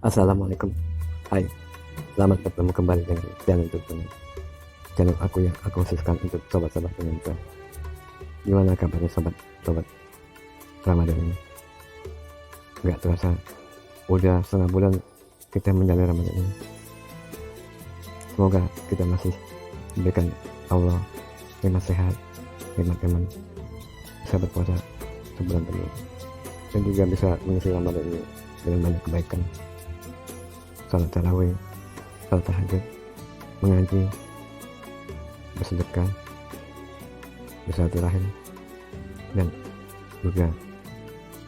Assalamualaikum. Hai, selamat bertemu kembali dengan channel YouTube channel aku yang aku khususkan untuk sobat-sobat penyintas. Gimana kabarnya sobat Ramadan ini? Nggak terasa udah setengah bulan kita menjalani Ramadan ini. Semoga kita masih diberikan Allah nikmat sehat, nikmat iman, bisa berpuasa sebulan penuh, dan juga bisa mengisi Ramadan ini dengan banyak kebaikan. Salat tarawih, salat tahajud, mengaji, bersedekah, bersilaturahim, dan juga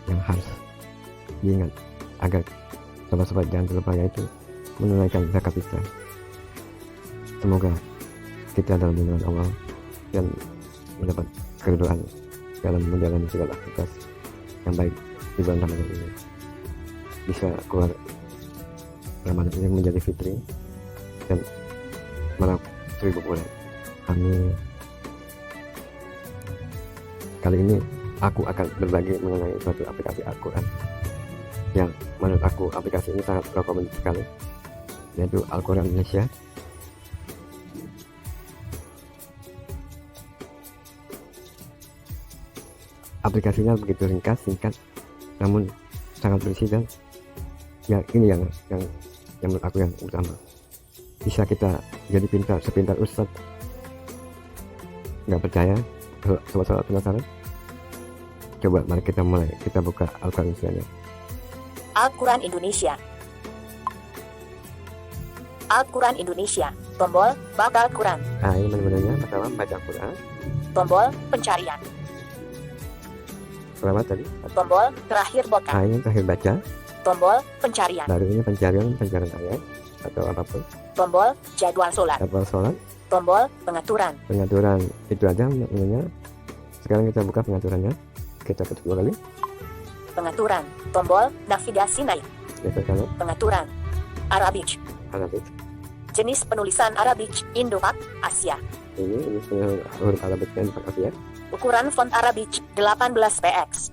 yang harus diingat agar sobat-sobat jangan terlupa, yaitu menunaikan zakat fitrah. Semoga kita dalam lindungan Allah dan mendapat keridhaan dalam menjalani segala aktivitas yang baik di bulan Ramadan ini, bisa keluar Ramadan ini menjadi fitri dan meraup 1000 bulan. Amin. Kali ini aku akan berbagi mengenai suatu aplikasi Al-Quran yang menurut aku aplikasi ini sangat rekomendasi sekali, yaitu Al-Quran Indonesia. Aplikasinya begitu ringkas, singkat, namun sangat berisi, dan ya ini yang menurut aku yang utama. Bisa kita jadi sepintar Ustadz. Nggak percaya? Sobat-sobat penasaran? Coba mari kita mulai. Kita buka Al-Quran Indonesia. Al-Quran Indonesia. Al-Quran Indonesia. Tombol baca Quran. Nah, ini menu-menunya. Pertama baca Quran. Tombol pencarian. Berapa tadi? Tombol terakhir buka. Nah, ini terakhir baca. Tombol pencarian. Baru ini pencarian ayat atau apapun. Tombol jadwal sholat. Jadwal sholat. Tombol pengaturan. Pengaturan, itu aja menunya. Sekarang kita buka pengaturannya. Kita ketuk 2 kali. Pengaturan. Tombol navigasi naik. Kita kanan. Pengaturan. Arabic. Arabik. Jenis penulisan Arabic Indo-Pak Asia. Ini huruf Arabiknya di Asia. Ukuran font Arabic 18px.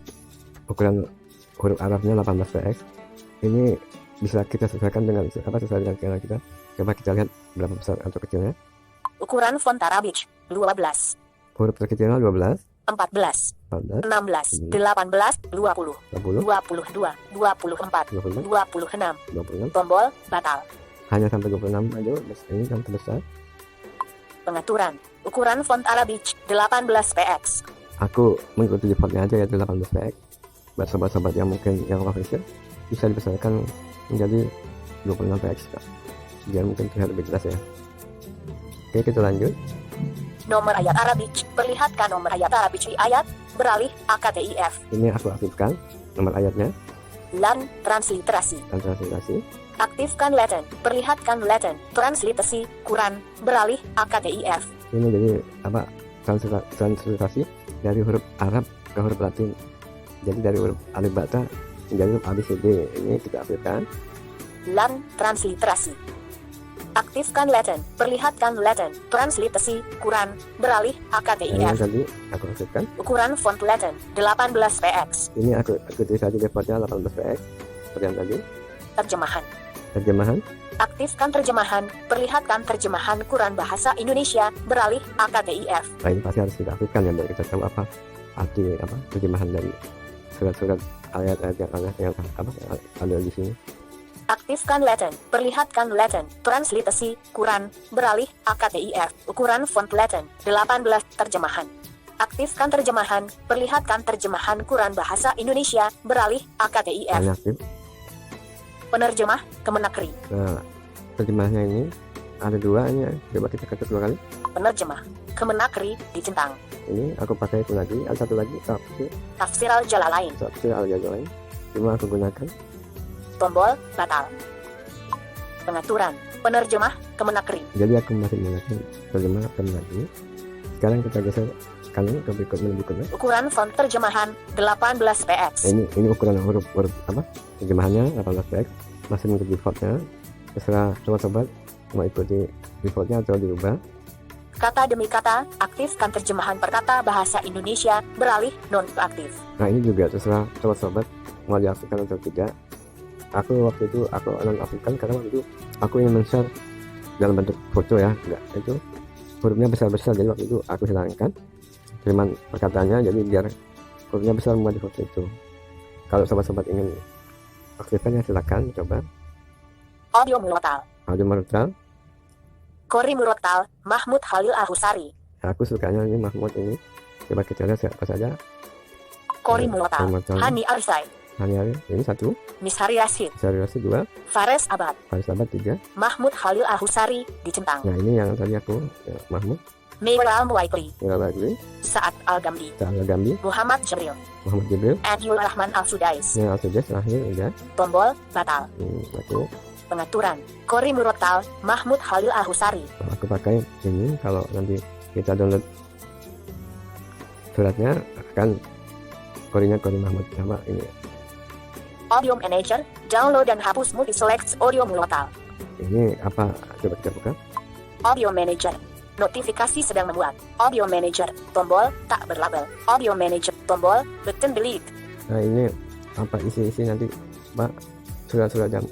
Ukuran huruf Arabnya 18px. Ini bisa kita sesuaikan dengan sesuai dengan selera kita. Coba kita lihat berapa besar atau kecilnya. Ukuran font Arabic 12, Huruf terkecilnya 12, 14, 14, 16, 18, 20, 20, 22, 24, 25, 26. 26. Tombol batal. Hanya sampai 26 aja. Ini yang terbesar. Pengaturan. Ukuran font Arabic 18px. Aku mengikuti defaultnya aja, yaitu 18px. Buat sobat-sobat yang mungkin yang official bisa dibesarkan menjadi 26px, biar mungkin terlihat lebih jelas ya. Oke, kita lanjut. Nomor ayat Arabic. Perlihatkan nomor ayat Arabic di ayat. Beralih AKTIF. Ini aku aktifkan nomor ayatnya LAN transliterasi. dan transliterasi. Aktifkan Latin. Perlihatkan Latin transliterasi Quran. Beralih AKTIF. Ini jadi apa, transliterasi dari huruf Arab ke huruf Latin. Jadi dari huruf alif bata menjadi huruf ABCD. Ini kita aktifkan. LAN transliterasi. Aktifkan Latin. Perlihatkan Latin transliterasi Quran. Beralih Ini AKTIF. tadi aku aktifkan. Ukuran font Latin 18px. Ini aku tulis saja defaultnya 18px seperti yang tadi. Terjemahan. Terjemahan. Aktifkan terjemahan. Perlihatkan terjemahan Quran bahasa Indonesia. Beralih AKTIF. Nah, ini pasti harus kita aktifkan ya, biar kita tahu apa arti terjemahan dari surat-surat ayat-ayat yang ada di sini. Aktifkan Latin. Perlihatkan Latin transliterasi Quran. Beralih AKTIF. Ukuran font Latin 18. Terjemahan. Aktifkan terjemahan. Perlihatkan terjemahan Quran bahasa Indonesia. Beralih AKTIF. Ini aktif. Penerjemah Kemenakri. Nah, terjemahnya ini ada 2 nya. Coba kita ketuk 2 kali. Penerjemah Kemenakri dicentang. Ini aku pakai itu lagi. Ada satu lagi Tafsir Al-Jalalain. tafsir Al-Jalalain. Cuma aku gunakan. Tombol batal. Pengaturan. Penerjemah Kemenakri. Jadi aku masih menggunakan terjemah lagi. Sekarang kita geser kanan ke berikutnya. Ukuran font terjemahan 18px. Ini ukuran huruf terjemahannya 18px. Masih mengikuti defaultnya. Terserah sobat-sobat mau ikuti defaultnya atau dirubah. Kata demi kata, aktifkan terjemahan per kata bahasa Indonesia, beralih non-aktif. Nah, ini juga terserah sobat-sobat mau diaktifkan atau tidak. aku waktu itu aku nonaktifkan karena waktu itu aku ingin men-share dalam bentuk foto ya, enggak, itu hurufnya besar-besar, jadi waktu itu aku hilangkan cuman perkataannya, jadi biar hurufnya besar muat di foto itu. Kalau sobat-sobat ingin aktifkan ya silakan coba. Audio Murotal. Audio Murotal. Kori Murotal, Mahmud Khalil Al-Husari. Aku sukanya ini Mahmud ini. Coba kita lihat siapa saja. Kori Murotal, Hani Arisai. Hani ini 1, Mishari Rashid, Syari Rasi 2, Fares Abad, Faris Abad 3. Mahmud Khalil Al-Husari di Centang. Nah ini yang tadi aku ya, Mahmud Mira Al-Muwaikli, Mira Bagli, Saat Al-Gamdi, Ta'ala Gambi, Muhammad Jibril, Muhammad Jibril, Adil Rahman Al-Sudais. yang Al-Sujas lahir udah. Tombol batal. Aku Pengaturan. Kori Murotal, Mahmud Khalil Al-Husari. aku pakai ini, kalau nanti kita download suratnya akan korinya Kori Mahmud sama ini. Audio Manager, download dan hapus multi select Audio Murotal. Ini apa? Coba kita buka. Audio Manager. Notifikasi sedang memuat. Audio Manager. Tombol tak berlabel. Audio Manager. Tombol button delete. Nah ini apa isi-isi nanti Pak, surat-surat yang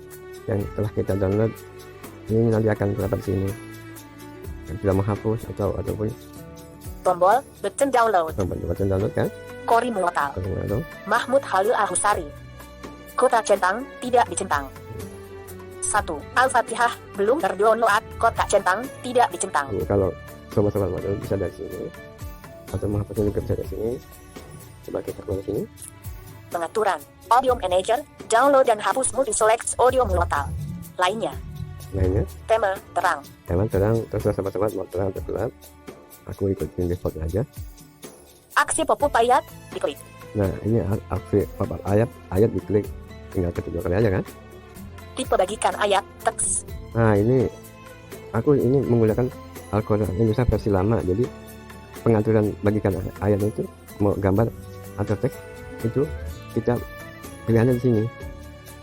telah kita download ini nanti akan terdapat di sini. Yang tidak menghapus ataupun Tombol button download. button download kan? Kori Murotal. Kalau Mahmud Khalil Al-Husari. Kota Centang tidak dicentang. 1. Al-Fatihah belum terdownload. Kota Centang tidak dicentang. kalau sobat-sobat model bisa dari sini atau menghapusnya juga bisa dari sini. Coba kita keluar sini. Pengaturan. Audio Manager, download dan hapus multi select Audio Murotal. Lainnya. Lainnya Tema terang. emang terang, terserah sobat-sobat mau terang atau gelap. Aku ikutin defaultnya aja. Aksi pop-up ayat diklik. Nah ini aksi pop-up ayat diklik, tinggal ketik 2 kali aja kan. Tipe bagikan ayat teks. Nah ini aku ini menggunakan Al-Quran Indonesia versi lama, jadi pengaturan bagikan ayat itu mau gambar atau teks itu kita pilihannya di sini.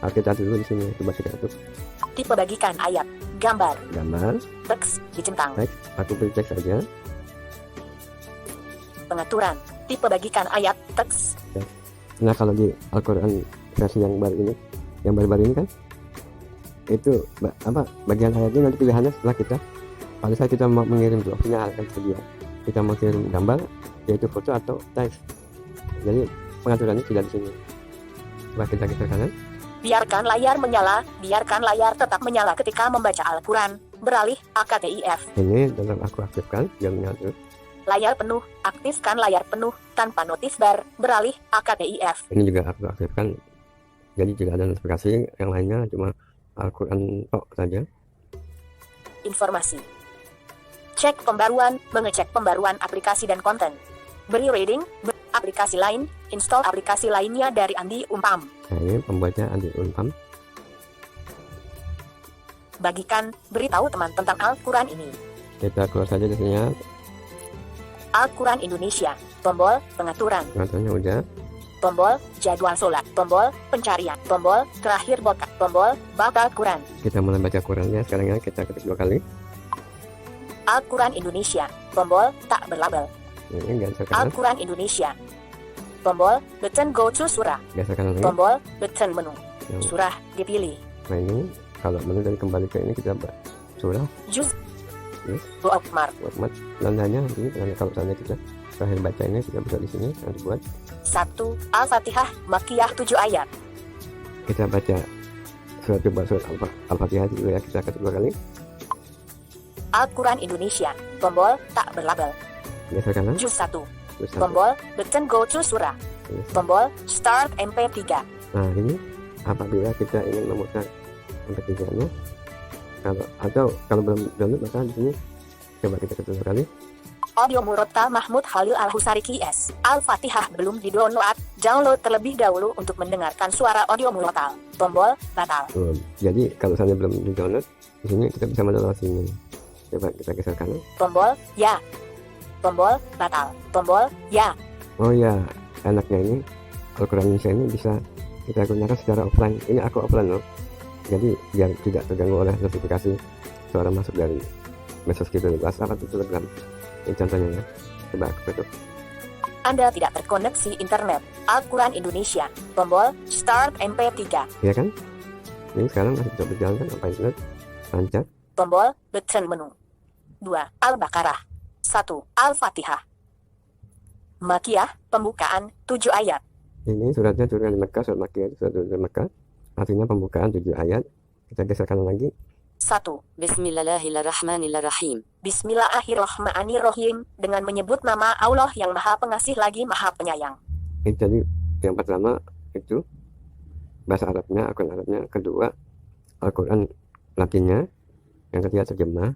Kita dulu di sini, coba kita atur. Tipe bagikan ayat gambar teks dicentang. Teks, aku pilih teks saja. Pengaturan. Tipe bagikan ayat teks. Nah kalau di Al-Quran versi yang baru ini, yang baru-baru ini kan, itu bagian ayatnya nanti pilihannya setelah kita pada saat kita mau mengirim itu opsinya akan tersedia. Kita mau kirim gambar, yaitu foto atau teks. Jadi pengaturannya tidak di sini. Coba kita geser kanan. Biarkan layar menyala. Biarkan layar tetap menyala ketika membaca Al-Quran. Beralih AKTIF. Ini dalam aku aktifkan biar menyala terus. Layar penuh. Aktifkan layar penuh tanpa notif bar. Beralih AKTIF. Ini juga aku aktifkan. Jadi tidak ada notifikasi yang lainnya, cuma Al-Quran tok saja. Informasi. Cek pembaruan. Mengecek pembaruan aplikasi dan konten. Beri rating. Aplikasi lain. Install aplikasi lainnya dari Andi Umpam. Nah ini pembuatnya Andi Umpam. Bagikan. Beritahu teman tentang Al-Quran ini. Kita keluar saja di sini. Al-Quran Indonesia. Tombol pengaturan. Pengaturannya udah. Tombol jadwal sholat. Tombol pencarian. Tombol terakhir botak. Tombol baca Quran. Kita mulai baca Qurannya sekarang ya, kita ketik 2 kali. Al-Quran Indonesia. Tombol tak berlabel. Ini geser kanan. Al-Quran Indonesia. Tombol button go to surah. Geser kanan lagi. Tombol button menu. Yang- Surah dipilih. Nah ini kalau menu dari kembali ke ini kita surah Juz. Yes. Mu'ammar. buat tandanya ini tanda kalau tanda kita terakhir bacanya kita bisa di sini nanti buat 1. Al-Fatihah Makkiyah 7 ayat. kita baca surat Al-Fatihah dulu ya, kita ketik 2 kali. Al-Quran Indonesia. Tombol tak berlabel. Geser kanan. Juz 1. Terus satu. Tombol button go to surah. Yes. Tombol start MP3. Nah ini apabila kita ingin memutar MP3-nya, kalau belum download maka di sini coba kita ketik 2 kali. Audio Murotal Mahmud Khalil Al-Husari KS. Al-Fatihah belum di-download. Download terlebih dahulu untuk mendengarkan suara audio Murotal. Tombol batal. Jadi kalau misalnya belum di download, di sini kita bisa mendownload sini. Coba kita geser kanan. Tombol ya. Tombol batal. Tombol ya. Oh ya, enaknya ini Al-Quran Indonesia ini bisa kita gunakan secara offline. Ini aku offline loh. Jadi biar tidak terganggu oleh notifikasi suara masuk dari medsos kita, WhatsApp atau Telegram. Ini contohnya ya. Coba aku tutup. Anda tidak terkoneksi internet. Al-Quran Indonesia. Tombol start MP3. Ya kan? Ini sekarang masih bisa berjalan kan, apa internet lancar. Tombol button menu. 2. Al-Baqarah. 1. Al-Fatihah. Makiyah, pembukaan 7 ayat. Ini suratnya turun dari Mekah, surat Makiyah itu surat dari Mekah. Artinya pembukaan 7 ayat. Kita geser kanan lagi. 1. Bismillahirrahmanirrahim. Bismillahirrahmanirrahim, dengan menyebut nama Allah yang Maha Pengasih lagi Maha Penyayang. Ini tadi yang pertama itu bahasa Arabnya, Al-Quran Arabnya. Kedua, Al-Quran Latinnya. Yang ketiga terjemah.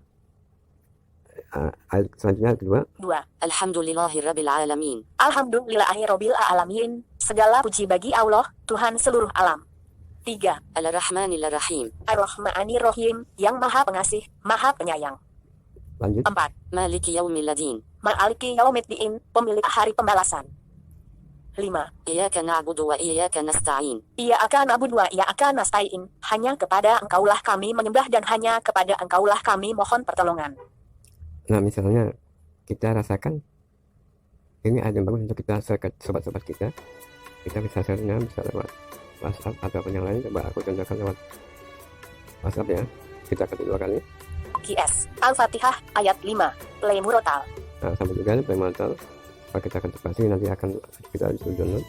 Ayat selanjutnya kedua. 2. Alhamdulillahirabbil alamin. Alhamdulillahirabbil alamin. Segala puji bagi Allah, Tuhan seluruh alam. 3. Ar-Rahmanir-Rahim. Ar-Rahmanir-Rahim, yang Maha Pengasih, Maha Penyayang. Lanjut. 4. Maliki yaumiddin. Maliki yaumiddin, pemilik hari pembalasan. 5. Iyyaka na'budu wa iyyaka nasta'in. Iyyaka na'budu wa iyyaka nasta'in, hanya kepada Engkaulah kami menyembah dan hanya kepada Engkaulah kami mohon pertolongan. Nah, misalnya kita rasakan ini ada yang bagus untuk kita share ke sobat-sobat kita. Kita bisa share-nya bisa lewat WhatsApp atau apa yang lain. Coba aku contohkan lewat WhatsApp ya. Kita ketik 2 kali. QS Al-Fatihah ayat 5. Play Murotal. Nah, sama juga play motor. Kalau kita ketik pasti nanti akan kita disuruh download.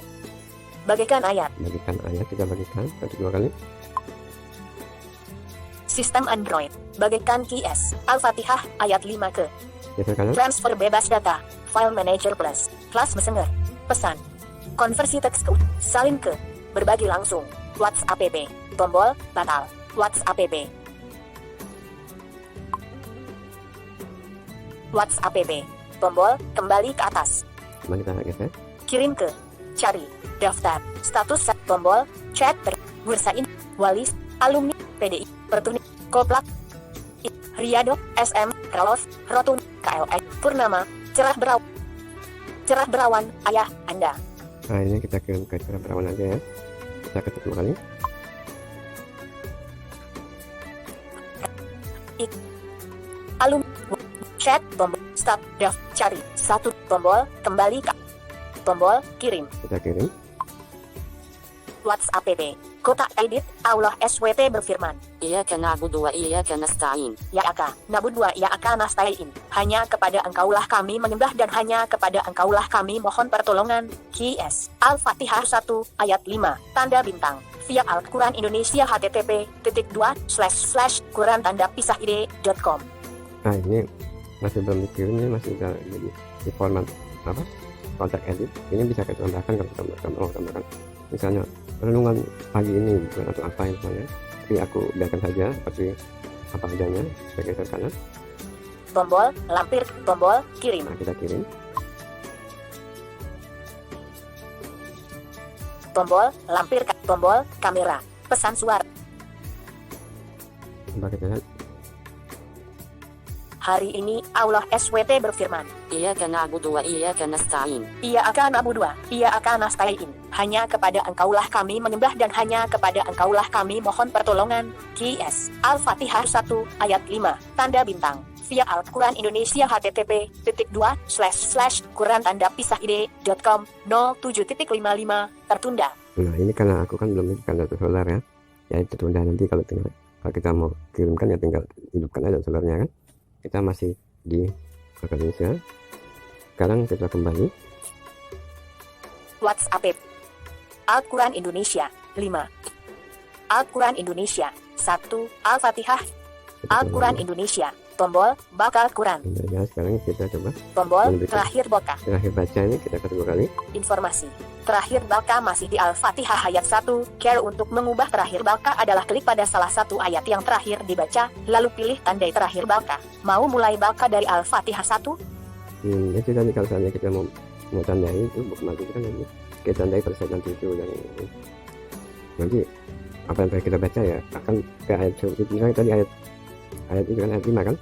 Bagikan ayat. Bagikan ayat, kita bagikan ketik 2 kali. Sistem Android. Bagikan QS Al-Fatihah ayat 5 ke. Geser kanan. Transfer bebas data. File Manager Plus. Kelas Messenger. Pesan. Konversi teks ke. Salin ke. Berbagi langsung. WhatsApp app. Tombol batal. WhatsApp app. WhatsApp app. Tombol kembali ke atas. Coba kita geser. Kirim ke. Cari. Daftar. Status set. Tombol. Chat. Bursa in. Walis. Alumni. PDI. Pertuni. Koplak. Riyado. SM. Kralof. Rotun. KLX. Purnama. Cerah berawan. Ayah Anda. Nah, ini kita kirim ke cerah berawan aja ya. Kita ketik 2 kali. Alum. Chat. Tombol. Start. Draft. Cari. 1. Tombol. Kembali ke. Tombol. Kirim. Kita kirim. WhatsApp app. Kotak edit. Allah SWT berfirman. Iyyaka na'budu wa iyyaka nasta'in. Ya'aka, na'budu wa ya'aka nasta'in. Hanya kepada Engkaulah kami menyembah dan hanya kepada Engkaulah kami mohon pertolongan. QS Al-Fatihah 1 ayat 5. Tanda bintang. Via Al-Quran Indonesia http://quran tanda pisah id.com. Nah, ini masih belum dikirim, ini masih di format apa? Kontak edit. Ini bisa kita tambahkan kalau kita mau tambahkan. Misalnya renungan pagi ini gitu, atau apa yang misalnya. Tapi aku biarkan saja seperti apa adanya. Kita geser kanan. Tombol lampir, tombol kirim. Nah, kita kirim. Tombol lampir, tombol kamera. Pesan suara. Coba kita lihat. Hari ini Allah SWT berfirman. Iyyaka na'budu wa iyyaka nasta'in. Ia akan na'budu wa ia akan nasta'in. Hanya kepada Engkaulah kami menyembah dan hanya kepada Engkaulah kami mohon pertolongan. QS Al-Fatihah 1 ayat 5. Tanda bintang. Via Al-Quran Indonesia http://quran tanda pisah id.com 07.55 tertunda. Nah, ini karena aku kan belum kan data solar ya. Ya itu tertunda nanti kalau kita mau kirimkan ya tinggal hidupkan aja solarnya kan. Kita masih di Indonesia. Sekarang kita kembali. WhatsApp app. Al-Quran Indonesia 5. Al-Quran Indonesia 1. Al-Fatihah. Al-Quran Indonesia. Tombol bakal Quran. Ya, sekarang kita coba Tombol menunjukkan. terakhir buka. Terakhir baca ini kita kedua kali. Informasi. Terakhir baka masih di Al-Fatihah ayat 1. Care untuk mengubah terakhir baka adalah klik pada salah satu ayat yang terakhir dibaca, lalu pilih tandai terakhir baka. Mau mulai baka dari Al-Fatihah 1? Itu tadi kalau misalnya kita mau tandai itu nanti kan nanti kita tandai pada saat nanti itu yang nanti apa yang kita baca ya akan ke ayat itu misalnya tadi ayat itu kan ayat 5 kan.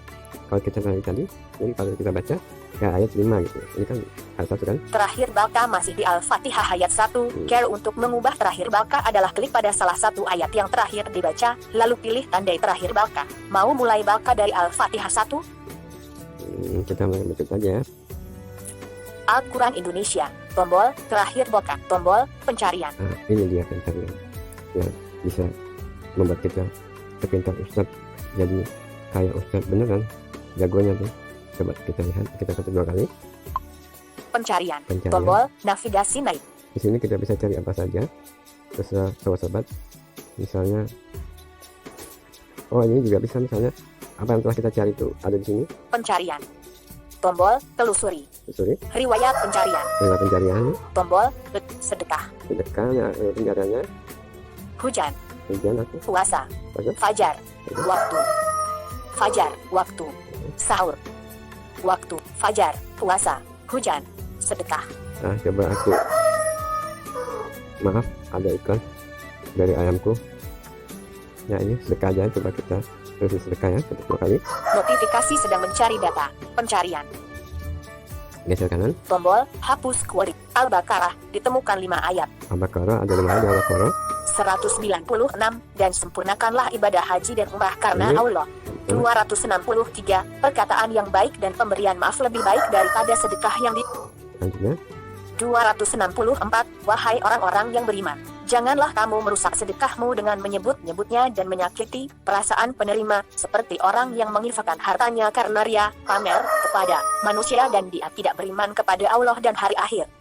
Kalau kita tadi ini kalau kita baca ke ayat 5 gitu. Ini kan ayat 1 kan. Terakhir baka masih di Al-Fatihah ayat 1. Care untuk mengubah terakhir baka adalah klik pada salah satu ayat yang terakhir dibaca, lalu pilih tandai terakhir baka. Mau mulai baka dari Al-Fatihah 1? Kita mulai baca saja ya. Al-Quran Indonesia. Tombol terakhir baka. Tombol pencarian. Nah, ini dia pencarian. Ya, bisa membuat kita sepintar Ustadz, jadi kayak Ustadz beneran, jagonya tuh. Coba kita lihat, kita ketik 2 kali. Pencarian. Pencarian. Tombol navigasi naik. Di sini kita bisa cari apa saja, terserah sobat-sobat. Misalnya, oh ini juga bisa, misalnya apa yang telah kita cari itu ada di sini. Pencarian. Tombol telusuri. Telusuri, Riwayat pencarian. lewat pencarian, Tombol sedekah. sedekahnya, pencariannya, Hujan. hujan aku, Puasa. Puasa. Fajar. Waktu. Fajar. Waktu. Sahur. Waktu. Fajar. Puasa. Hujan. Sedekah. Nah, coba aku, maaf ada iklan dari ayamku. Ya ini sedekah aja, coba kita terus sedekah ya, ketik 2 kali. Notifikasi sedang mencari data. Pencarian. Geser kanan, Tombol hapus query. Al-Baqarah ditemukan 5 ayat. Al-Baqarah ada 5 ayat Al-Baqarah. 196 dan sempurnakanlah ibadah haji dan umrah karena Ini. Allah. 263 perkataan yang baik dan pemberian maaf lebih baik daripada sedekah yang di. Selanjutnya, 264 Wahai orang-orang yang beriman, janganlah kamu merusak sedekahmu dengan menyebut-nyebutnya dan menyakiti perasaan penerima, seperti orang yang menginfakkan hartanya karena ria, pamer, kepada manusia dan dia tidak beriman kepada Allah dan hari akhir.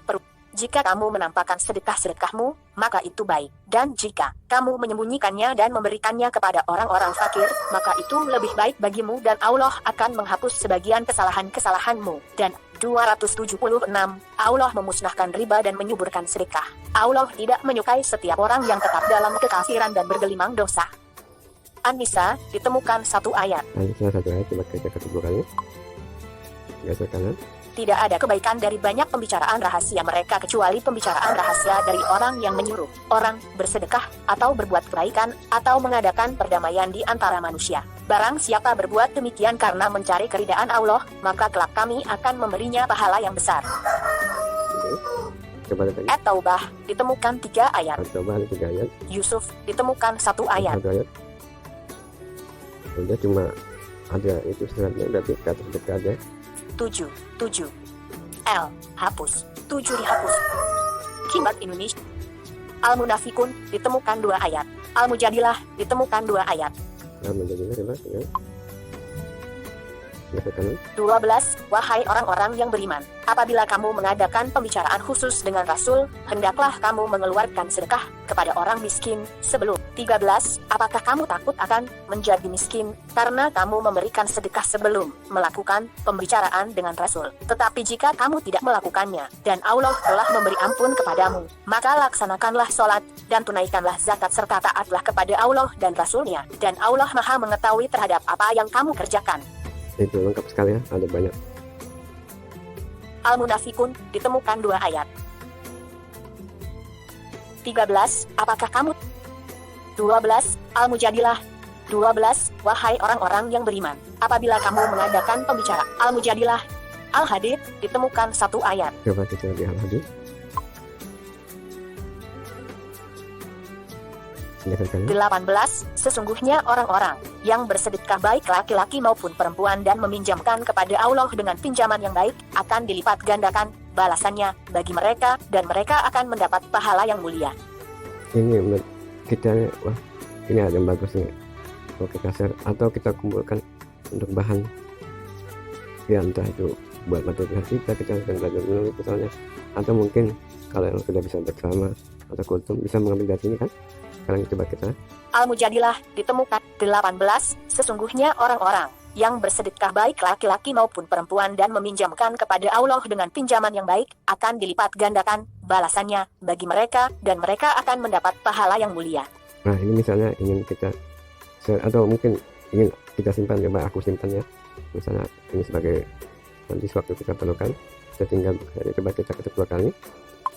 Jika kamu menampakkan sedekah-sedekahmu, maka itu baik. Dan jika kamu menyembunyikannya dan memberikannya kepada orang-orang fakir, maka itu lebih baik bagimu dan Allah akan menghapus sebagian kesalahan-kesalahanmu. Dan 276 Allah memusnahkan riba dan menyuburkan sedekah. Allah tidak menyukai setiap orang yang tetap dalam kekafiran dan bergelimang dosa. An-Nisa ditemukan 1 ayat. nah ini salah satu ayat, coba kita ketik 2 kali. Geser kanan, Tidak ada kebaikan dari banyak pembicaraan rahasia mereka kecuali pembicaraan rahasia dari orang yang menyuruh orang bersedekah atau berbuat kebaikan atau mengadakan perdamaian di antara manusia. Barang siapa berbuat demikian karena mencari keridaan Allah, maka kelak kami akan memberinya pahala yang besar. oke. Coba lihat lagi. At-Taubah ditemukan 3 ayat. Coba ada 3 ayat, Yusuf ditemukan 1 ayat. 1 ayat. Udah cuma ada itu suratnya, berarti kata sedekah aja. 7 L hapus 7 dihapus. Kimat Indonesia. Al-Munafikun ditemukan 2 ayat. Al-Mujadilah ditemukan 2 ayat. Nah, menjadinya coba ya. Geser kanan, 12 Wahai orang-orang yang beriman, apabila kamu mengadakan pembicaraan khusus dengan Rasul, hendaklah kamu mengeluarkan sedekah kepada orang miskin sebelum. 13 Apakah kamu takut akan menjadi miskin karena kamu memberikan sedekah sebelum melakukan pembicaraan dengan Rasul? Tetapi jika kamu tidak melakukannya, dan Allah telah memberi ampun kepadamu, maka laksanakanlah sholat, dan tunaikanlah zakat serta taatlah kepada Allah dan Rasulnya, dan Allah Maha mengetahui terhadap apa yang kamu kerjakan. itu lengkap sekali ya, ada banyak. Al-Munafikun ditemukan 2 ayat. 13 Apakah kamu 12 Al-Mujadilah 12 Wahai orang-orang yang beriman, apabila kamu mengadakan pembicaraan. Al-Mujadilah. Al-Hadid ditemukan 1 ayat. Coba kita lihat lagi. Geser kanan, 18 Sesungguhnya orang-orang yang bersedekah baik laki-laki maupun perempuan dan meminjamkan kepada Allah dengan pinjaman yang baik akan dilipat gandakan balasannya bagi mereka, dan mereka akan mendapat pahala yang mulia. ini kita, wah ini ada yang bagus nih. Kalau kita share atau kita kumpulkan untuk bahan, ya entah itu buat materi kita akan belajar menulis misalnya, atau mungkin kalau yang sudah bisa bersama atau kultum bisa mengambil dari sini kan. Sekarang coba kita Al-Mujadilah ditemukan 18 Sesungguhnya orang-orang yang bersedekah baik laki-laki maupun perempuan dan meminjamkan kepada Allah dengan pinjaman yang baik akan dilipat gandakan balasannya bagi mereka, dan mereka akan mendapat pahala yang mulia. Nah ini misalnya ingin kita share atau mungkin ingin kita simpan, coba aku simpan ya. Misalnya ini sebagai nanti sewaktu kita perlukan, kita tinggal coba kita ketik 2 kali.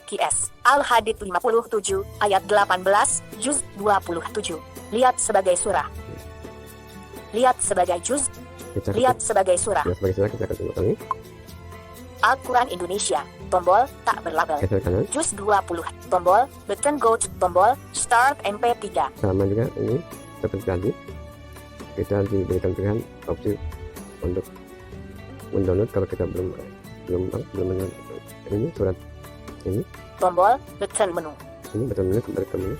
QS Al-Hadid 57 ayat 18 juz 27. Lihat sebagai surah. Lihat sebagai juz. Kita Lihat sebagai surah. ya, sebagai surah kita ketik 2 kali. Al-Quran Indonesia. Tombol tak berlabel. Geser kanan, Juz 20. Tombol button go to tombol start MP3. sama juga ini seperti tadi kita diberikan pilihan opsi untuk mendownload kalau kita belum ini surat ini. Tombol button menu. Ini betul-betul kembali ke mana?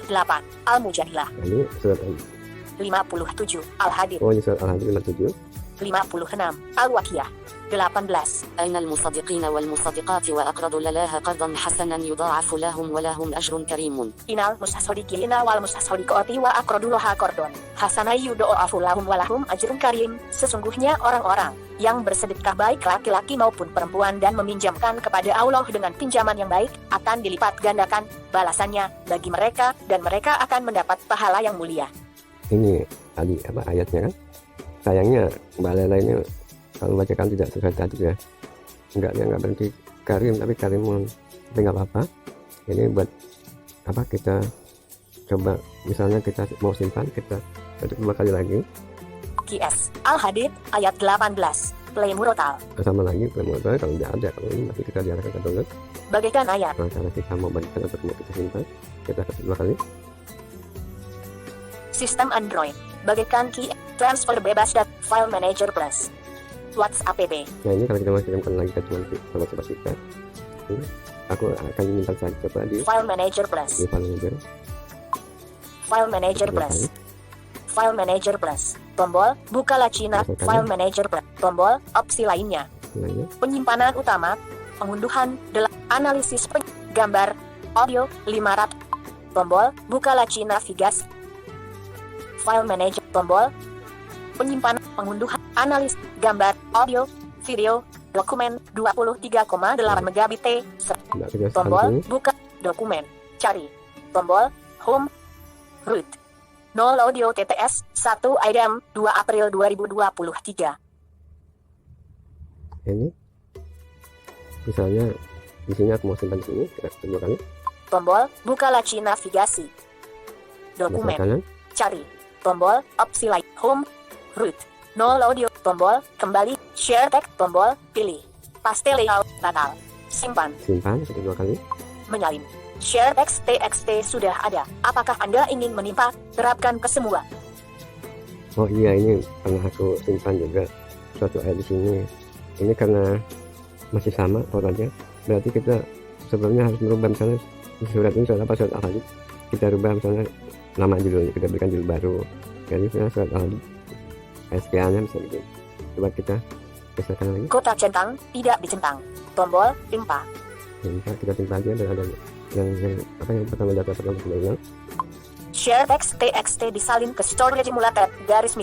58. Al-Mujadilah. Nah, ini surat 57. Al-Hadid. oh ini surat Al-Hadid 57. 56. Al-Waqiah. 18. أين المصدقين والمصدقات وأقرضوا الله قرضا حسنا يضاعف لهم ولهم أجر كريم. Inal mustasodiqina wal mustasodiqati wa aqradullaha qardon hasanah yudha'afu lahum walahum ajrun karim. Sesungguhnya orang-orang yang bersedekah baik laki-laki maupun perempuan dan meminjamkan kepada Allah dengan pinjaman yang baik akan dilipat gandakan balasannya bagi mereka dan mereka akan mendapat pahala yang mulia. Ini tadi apa ayatnya kan? Sayangnya Mbak Lela ini kalau bacakan tidak sesuai tadi ya. Dia nggak berhenti karim tapi karimun. Tapi nggak apa-apa. Ini buat apa kita coba misalnya kita mau simpan kita ketik 2 kali lagi. QS Al-Hadid ayat 18. Play Murotal. Sama lagi kalau tidak ada, kalau ini masih kita diarahkan ke download. Bagaikan ayat. Nah, cara kita mau bagikan atau mau kita simpan kita ketik 2 kali. Sistem Android. Bagaikan key transfer bebas dan file manager plus. WhatsApp PB. Nah ini kalau kita mau kirimkan lagi ke teman sobat-sobat kita, ini aku akan minta saja coba di File manager plus. file manager. File manager plus. File manager plus. Tombol buka Lacina. File manager plus. Tombol opsi lainnya. Lainnya. Penyimpanan utama. Pengunduhan. Analisis gambar. Audio 500. Tombol buka Lacina navigasi. File manager. Tombol penyimpanan, pengunduhan, analis, gambar, audio, video, dokumen 23,8 megabit. Nah, kita Tombol buka dokumen, cari. Tombol home, root. 0 audio TTS 1 item 2 April 2023. ini misalnya di sini aku mau simpan di sini kita ketik 2 kali. Tombol buka laci navigasi. Sebelah Dokumen, kanan cari. Tombol opsi lain, home, root. 0 audio, tombol kembali, share text, tombol pilih. Paste layout, natal. Simpan, simpan ketik 2 kali. menyalin. Share text TXT sudah ada. Apakah Anda ingin menimpa? Terapkan ke semua. Oh iya ini pernah aku simpan juga suatu ayat di sini. Ini karena masih sama orangnya. Berarti kita sebelumnya harus merubah misalnya di surat ini surat apa surat Al-Hadid. Kita rubah misalnya nama judulnya kita berikan judul baru. Jadi misalnya surat Al-Hadid SPA-nya bisa bikin. Coba kita geserkan lagi. Kota centang, tidak dicentang. Tombol timpa. Ya, bisa kita timpa aja dan ada yang apa yang pertama data pertama kita bilang. Share text TXT disalin ke storage emulator _0/0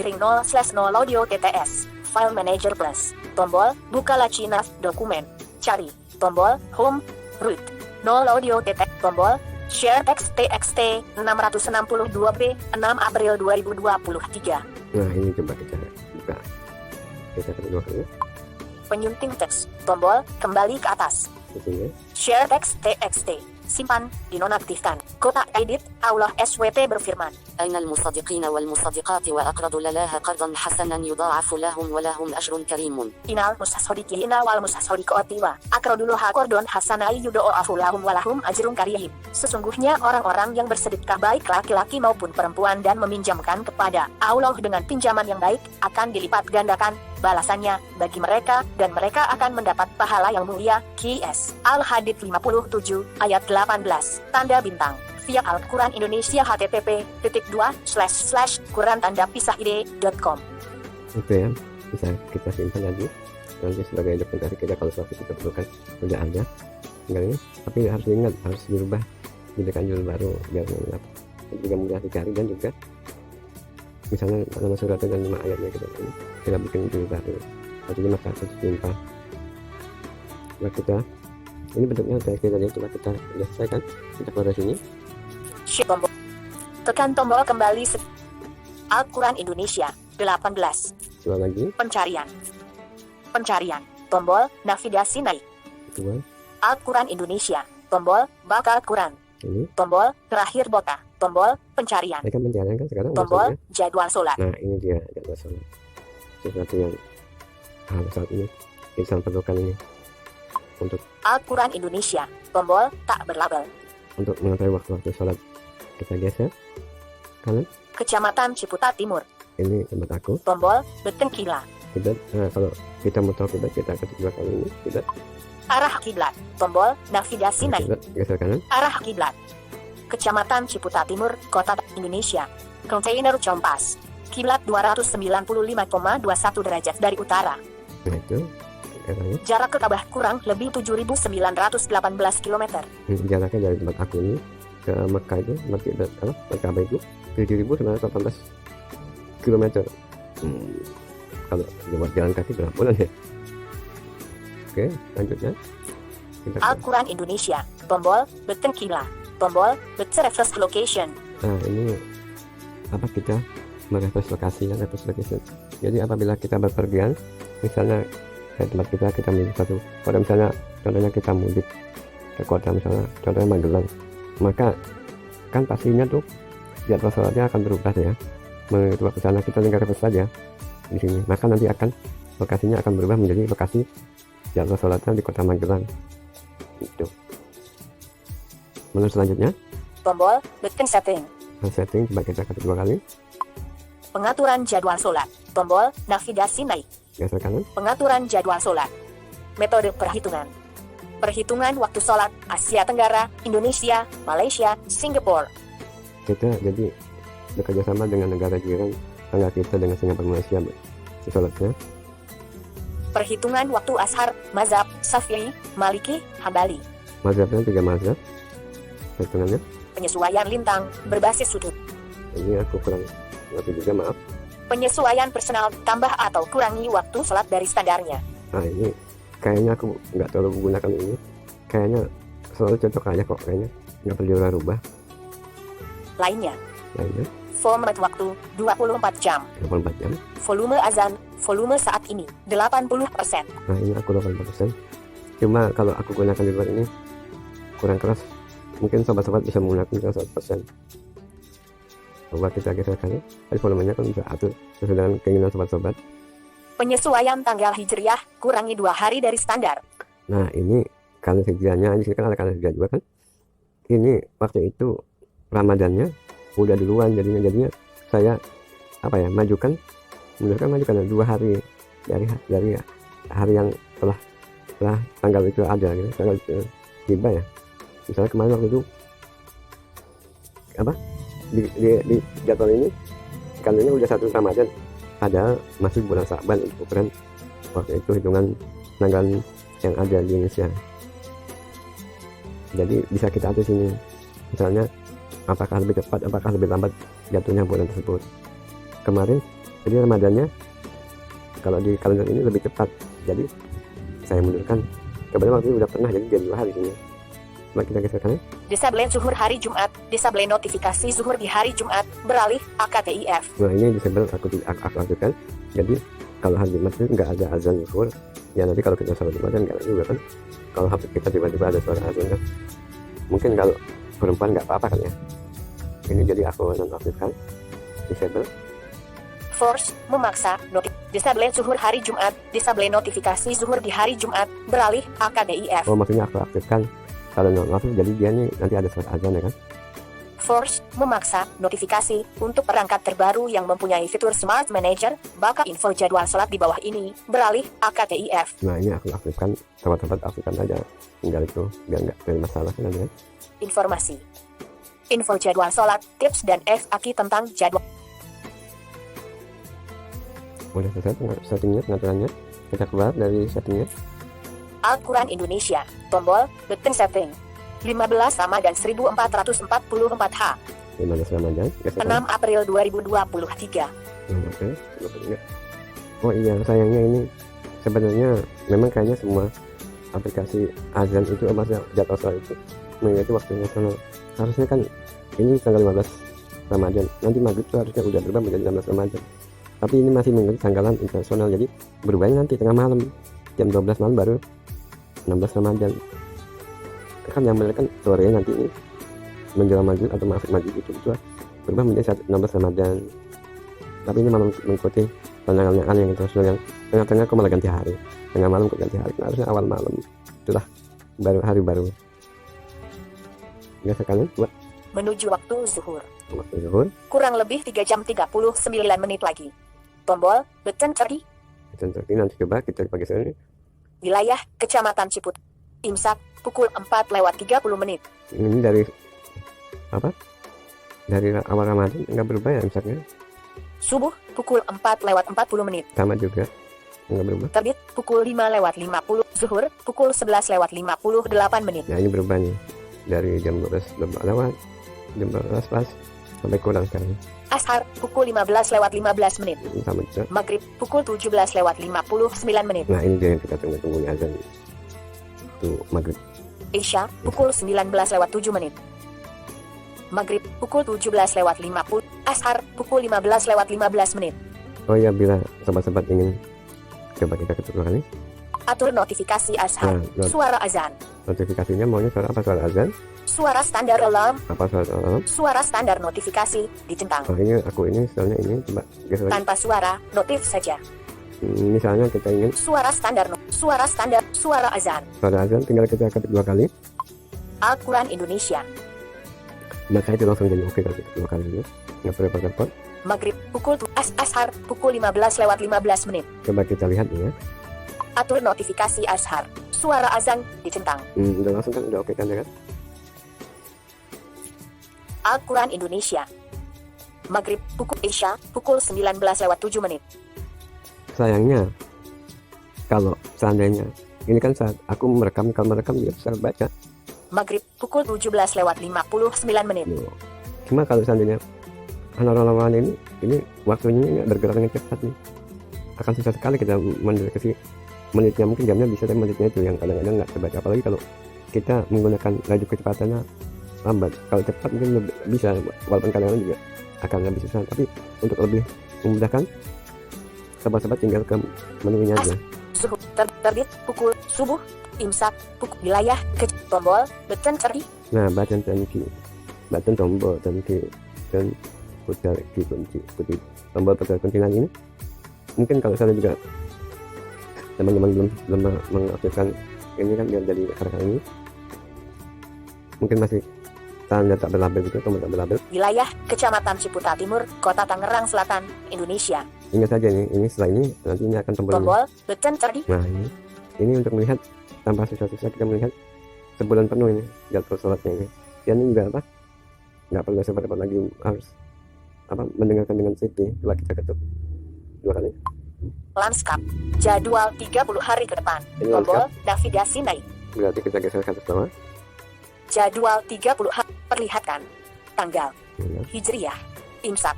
audio TTS. File manager plus. Tombol buka laci nav dokumen. Cari. Tombol home root. 0 audio TTS. Tombol share text TXT 662B 6 April 2023. Nah ini coba kita buka. Kita ketik 2 kali. Penyunting teks. Tombol kembali ke atas. Di sini. Share text TXT. Simpan, dinonaktifkan. Kotak edit, Allah SWT berfirman. أين المصدقين والمصدقات وأقرضوا الله قرضا حسنا يضاعف لهم ولهم أجر كريم. Inal musasodiqina wal musasodiqati wa aqradullah qardon hasanai yudha'afu lahum walahum ajrun karim. Sesungguhnya orang-orang yang bersedekah baik laki-laki maupun perempuan dan meminjamkan kepada Allah dengan pinjaman yang baik akan dilipat gandakan balasannya bagi mereka dan mereka akan mendapat pahala yang mulia. QS Al-Hadid 57 ayat 18 tanda bintang via Al-Quran Indonesia http://quran_id.com. Itu ya bisa kita simpan lagi nanti sebagai dokumentasi kita kalau suatu kita perlukan sudah ada tinggal ini tapi harus ingat harus dirubah jadikan judul baru biar mengingat juga mudah dicari dan juga misalnya nama suratnya dan 5 ayatnya kita bikin judul baru artinya maka harus simpan. Coba kita ini bentuknya kayak tadi coba kita udah selesai kan kita keluar dari sini. Tombol. Tekan tombol kembali. Al-Quran Indonesia 18. Coba lagi. Pencarian. Pencarian. Tombol navigasi naik. Coba. Al-Quran Indonesia. Tombol bakal Quran. Ini. Tombol terakhir bota. Tombol pencarian. Mereka pencarian kan sekarang. Tombol maksudnya. jadwal sholat. Nah ini dia jadwal sholat. Sesuatu yang saat ini kita perlukan ini untuk Al-Quran Indonesia. Tombol tak berlabel. untuk mengetahui waktu-waktu sholat kita geser kanan. Kecamatan Ciputat Timur. Ini tempat aku. Tombol Betengkila. Kiblat. Nah, kalau kita mau tahu kiblat kita ketik 2 kali ini kiblat. Arah kiblat. Tombol navigasi naik. Kiblat geser kanan. Arah kiblat. Kecamatan Ciputa Timur, Kota Indonesia. Kontainer Compas. Kiblat 295,21 derajat dari utara. Nah itu katanya. Jarak ke Ka'bah kurang lebih 7.918 km. Jaraknya dari tempat aku ini ke Mekah itu, Ka'bah itu 7.918 km. Kalau buat jalan kaki berapa bulan ya? Oke, lanjutnya. Kita ke- Al-Quran Indonesia. Tombol, button kiblat. Tombol, button reverse location. Nah ini apa, kita mereverse lokasi ya, reverse location. Jadi apabila kita berpergian, misalnya kayak tempat kita milih satu kota, misalnya contohnya kita mudik ke kota, misalnya contohnya Magelang, maka kan pastinya tuh jadwal sholatnya akan berubah ya. Menuju ke sana kita tinggal reverse saja di sini, maka nanti akan lokasinya akan berubah menjadi lokasi jadwal sholatnya di kota Magelang. Itu. Menu selanjutnya, Tombol, button setting. setting, coba kita ketik 2 kali, Pengaturan jadwal sholat. Tombol, navigasi naik. geser kanan. Pengaturan jadwal sholat. Metode perhitungan. Perhitungan waktu sholat Asia Tenggara, Indonesia, Malaysia, Singapura. Kita jadi bekerja sama dengan negara jiran, tangga kita dengan Singapura, Malaysia, sholatnya. Perhitungan waktu ashar, mazhab, Syafi'i, Maliki, Hambali. Mazhabnya 3 mazhab hitungannya. Penyesuaian lintang, berbasis sudut. Ini aku kurang ngerti juga, maaf. Penyesuaian personal, tambah atau kurangi waktu sholat dari standarnya. Nah ini kayaknya aku nggak terlalu menggunakan ini, kayaknya selalu cocok aja kok, kayaknya nggak perlu rubah. Lainnya, Lainnya format waktu, 24 jam. 84 jam. Volume azan, volume saat ini, 80%. Nah ini aku 80%. Cuma kalau aku gunakan di luar ini kurang keras, mungkin sobat-sobat bisa menggunakan 100%. Coba kita geserkan, tapi volumenya kan bisa atur sesuai dengan keinginan sobat-sobat. Penyesuaian tanggal hijriah, kurangi 2 hari dari standar. Nah ini kalender hijriahnya, ini kan ada kalender hijriah juga kan. Ini waktu itu Ramadannya udah duluan, jadinya saya majukan 2 hari dari hari yang telah tanggal itu ada gitu, tanggal itu tiba ya. Misalnya kemarin waktu itu di jadwal ini kalendernya udah 1 Ramadan, padahal masih bulan Sa'ban untuk ukuran waktu itu hitungan tanggal yang ada di Indonesia. Jadi bisa kita atur sini, misalnya apakah lebih cepat, apakah lebih lambat jatuhnya bulan tersebut. Kemarin jadi Ramadannya kalau di kalender ini lebih cepat, jadi saya mundurkan. Kebetulan waktu itu udah pernah jadi 2 hari sini. Coba kita geserkan ya. Disable zuhur hari Jumat, disable notifikasi zuhur di hari Jumat, beralih AKTIF. Nah ini disable aku aktifkan. Jadi kalau hari Jumat itu nggak ada azan zuhur, ya nanti kalau kita sholat Jumat kan nggak ada juga kan. Kalau HP kita tiba-tiba ada suara azan kan, mungkin kalau perempuan nggak apa-apa kan ya. Ini jadi aku nonaktifkan, disable. Force, memaksa, disable zuhur hari Jumat, disable notifikasi zuhur di hari Jumat, beralih AKDIF. Oh maksudnya aku aktifkan kalau nonaktif, jadi dia nih nanti ada suara azan ya kan. Force, memaksa, notifikasi, untuk perangkat terbaru yang mempunyai fitur Smart Manager, backup info jadwal sholat di bawah ini, beralih AKTIF. Nah ini aku aktifkan, sobat-sobat aktifkan aja, tinggal itu biar nggak ada masalah kan nanti kan. Informasi. Info jadwal sholat, tips dan FAQ tentang jadwal. Udah selesai settingnya, pengaturannya. Kita keluar dari settingnya. Al-Quran Indonesia, tombol, button setting. 15 Ramadan 1444H, 15 Ramadan, 6 April 2023. Oke, oh iya, sayangnya ini sebenarnya memang kayaknya semua aplikasi azan itu maksudnya jadwal sholat itu mengikuti waktu nasional. Harusnya kan ini tanggal 15 Ramadan, nanti maghrib itu harusnya udah berubah menjadi 16 Ramadan, tapi ini masih mengikuti tanggalan internasional, jadi berubahnya nanti tengah malam jam 12 malam baru 16 Ramadan. Kan yang benar kan sore nanti ini menjelang maghrib atau maghrib itu berubah menjadi 16 Ramadan, tapi ini malam mengikuti tanggalan yang internasional, yang tengah-tengah kok malah ganti hari, tengah malam kok ganti hari. Nah, harusnya awal malam, itulah baru hari baru. Biasa kalian buat Menuju waktu zuhur. waktu zuhur, Kurang lebih 3 jam 39 menit lagi. Tombol, button tadi. contohnya nanti coba kita pakai sini. Wilayah, Kecamatan Ciput. Imsak, pukul 4:30 menit. Ini dari apa dari awal Ramadan nggak berubah ya imsaknya, Subuh, pukul 4:40 sama juga nggak berubah. Terbit, pukul 5:50. Zuhur, pukul 11:58. Nah ini berubah nih dari jam 12 lewat jam 12 pas sampai kurang sekarang. Ashar, pukul 15:15. Sama juga. Maghrib, pukul 17:59. Nah ini dia yang kita tunggu nih azan itu maghrib. Isya, pukul 19:07. Maghrib, pukul 17:50. Ashar, pukul 15:15. Oh ya, bila sobat-sobat ingin coba kita ketuk dua kali, Atur notifikasi ashar. Nah, Suara azan. notifikasinya maunya suara apa? Suara azan? Suara standar alarm. Apa suara alarm? Suara standar notifikasi dicentang. Oh ini aku ini soalnya ini coba geser lagi. Tanpa suara, notif saja. Misalnya kita ingin Suara standar, suara standar, suara azan. suara azan, tinggal kita ketik dua kali, Al-Quran Indonesia. maka itu langsung jadi oke kalau ketik dua kali ya. Nggak perlu repot-repot. Maghrib, pukul ashar, pukul 15:15. Coba kita lihat nih ya. Atur notifikasi ashar. Suara azan dicentang. Udah langsung kan, udah oke kan ya kan? Al-Quran Indonesia. Maghrib, pukul Isya, pukul 19:07. Sayangnya kalau seandainya ini kan saat aku merekam, kalau merekam dia bisa baca. Maghrib, pukul 17:59. Loh. Cuma kalau seandainya anak-anak ini waktunya ini bergeraknya cepat nih, akan susah sekali kita mendeteksi menitnya, mungkin jamnya bisa, tapi menitnya itu yang kadang-kadang nggak terbaca, apalagi kalau kita menggunakan laju kecepatannya lambat. Kalau cepat mungkin bisa, walaupun kadang-kadang juga akan lebih susah, tapi untuk lebih memudahkan, sobat-sobat tinggal ke menunya aja. Suhu, terbit, pukul, subuh, imsak, pukul, wilayah, tombol, beten cerdi. Nah, button tangki, button tombol tangki, dan putar kunci putih, tombol putar kunci ini. Mungkin kalau saya juga teman-teman belum mengaktifkan ini kan biar jadi karena ini mungkin masih tanda tak berlabel gitu, tombol tak berlabel. Wilayah, Kecamatan Ciputa Timur, Kota Tangerang Selatan, Indonesia. Ingat saja nih, ini setelah ini nanti ini akan tombolnya. Tombol, beten cerdi. Nah ini untuk melihat tanpa susah-susah kita melihat sebulan penuh ini jadwal sholatnya ini. Dan ini juga apa? Nggak perlu repot lagi harus apa mendengarkan dengan CD. Coba kita ketuk dua kali. Lanskap, jadwal 30 hari ke depan. Ini Tombol, lanskap. navigasi naik. Berarti kita geser ke atas bawah. Jadwal 30 hari, perlihatkan. Tanggal, Ya, Hijriyah, Imsak,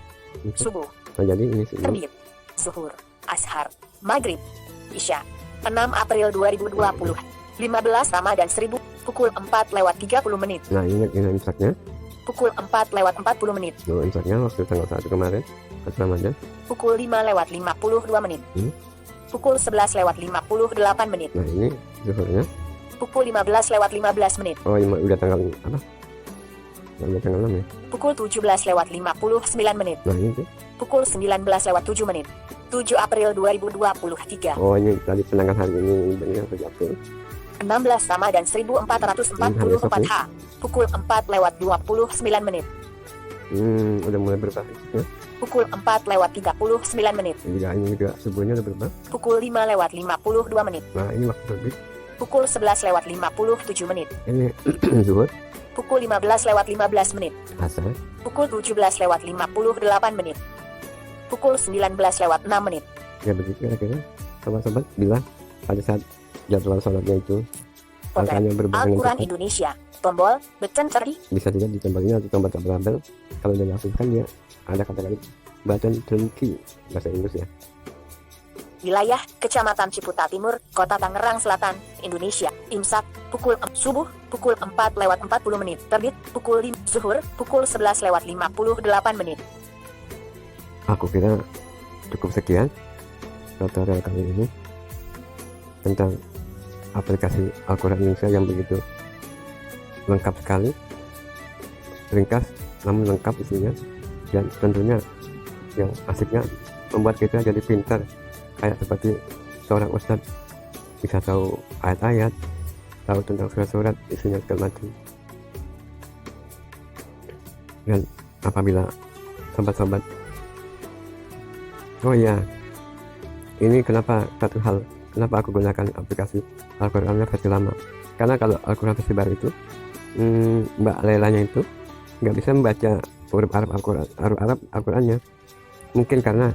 Subuh, nah, jadi ini sih. Terbit, Zuhur, Ashar, Maghrib, Isya. 6 April 2020, 15 Ramadan 1000, pukul 4:30. Nah ingat ini imsaknya. Pukul 4:40. Dulu imsaknya waktu tanggal 1 kemarin pas Ramadan. Pukul 5:52. Pukul 11:58. Nah ini zuhurnya. Pukul 15:15. Oh ini udah tanggal apa? Udah tanggal 6 ya. Pukul 17:59. Nah ini tuh. Pukul 19:07. 7 April 2023. Oh ini tadi penanggal hari ini benar 7 April. 16 Ramadan 1444 H. Pukul 4:29. Udah mulai berubah ya. Pukul 4:39. Juga ini juga subuhnya udah berubah. Pukul 5:52. Nah ini waktu terbit. Pukul 11:57. Ini zuhur, Pukul 15:15. asar, Pukul 17:58. Pukul 19:06. ya begitu kira-kira. Sobat-sobat bila pada saat jadwal sholatnya itu Potret angkanya berubah dengan Al-Quran cepat, Indonesia. Tombol, beten cerdi. bisa dilihat di tombolnya atau tombol tak berlabel. Kalau udah diaktifkan dia ada kata-kata button turnkey bahasa Inggris ya. Wilayah, Kecamatan Ciputa Timur, Kota Tangerang Selatan, Indonesia. Imsak, pukul subuh, pukul 4:40. Terbit, pukul 5. Zuhur, pukul 11:58. Aku kira cukup sekian tutorial kali ini tentang aplikasi Al-Quran Indonesia yang begitu lengkap sekali, ringkas namun lengkap isinya, dan tentunya yang asiknya membuat kita jadi pintar kayak seperti seorang ustadz, bisa tahu ayat-ayat, tahu tentang surat-surat isinya segala macam. Dan apabila sobat-sobat, oh iya, ini kenapa satu hal, kenapa aku gunakan aplikasi Al-Quran versi lama, karena kalau Al-Quran versi baru itu Mbak Lailanya itu nggak bisa membaca huruf Al-Qurannya. Mungkin karena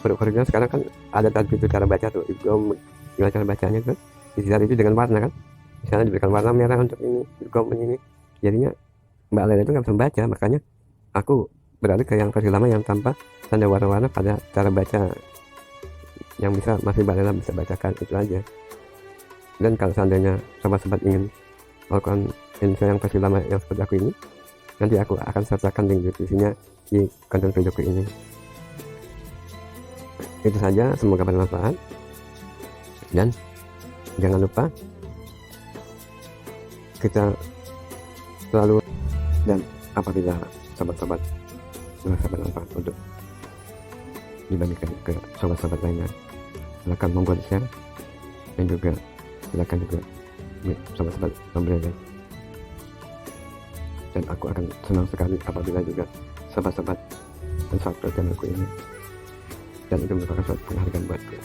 huruf-hurufnya sekarang kan ada tadi itu cara baca tuh, idgham, gimana cara bacanya kan, istilah itu dengan warna kan, misalnya diberikan warna merah untuk ini, idgham ini, jadinya Mbak Lela itu nggak bisa membaca. Makanya aku beralih ke yang versi lama yang tanpa tanda warna-warna pada cara baca yang bisa masih Mbak Lela bisa bacakan, itu aja. Dan kalau seandainya sobat-sobat ingin melakukan Indonesia yang versi lama yang seperti aku ini, nanti aku akan sertakan link deskripsinya di konten videoku ini. Itu saja, semoga bermanfaat, dan jangan lupa kita selalu, dan apabila sobat-sobat merasa bermanfaat untuk dibagikan ke sobat-sobat lainnya, silakan membuat share, dan juga silakan juga sobat-sobat memberi like. Dan aku akan senang sekali apabila juga sobat-sobat mensubscribe channelku ini, dan itu merupakan suatu penghargaan buatku.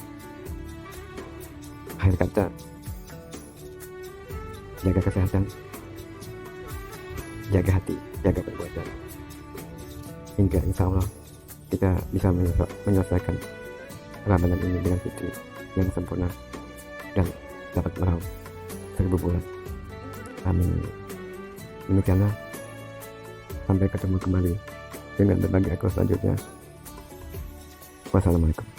Akhir kata, jaga kesehatan, jaga hati, jaga perbuatan, hingga insya Allah kita bisa menyelesaikan Ramadan ini dengan fitri yang sempurna dan dapat meraup 1000 bulan. Amin. Demikianlah, sampai ketemu kembali dengan berbagi aku selanjutnya. Wassalamualaikum.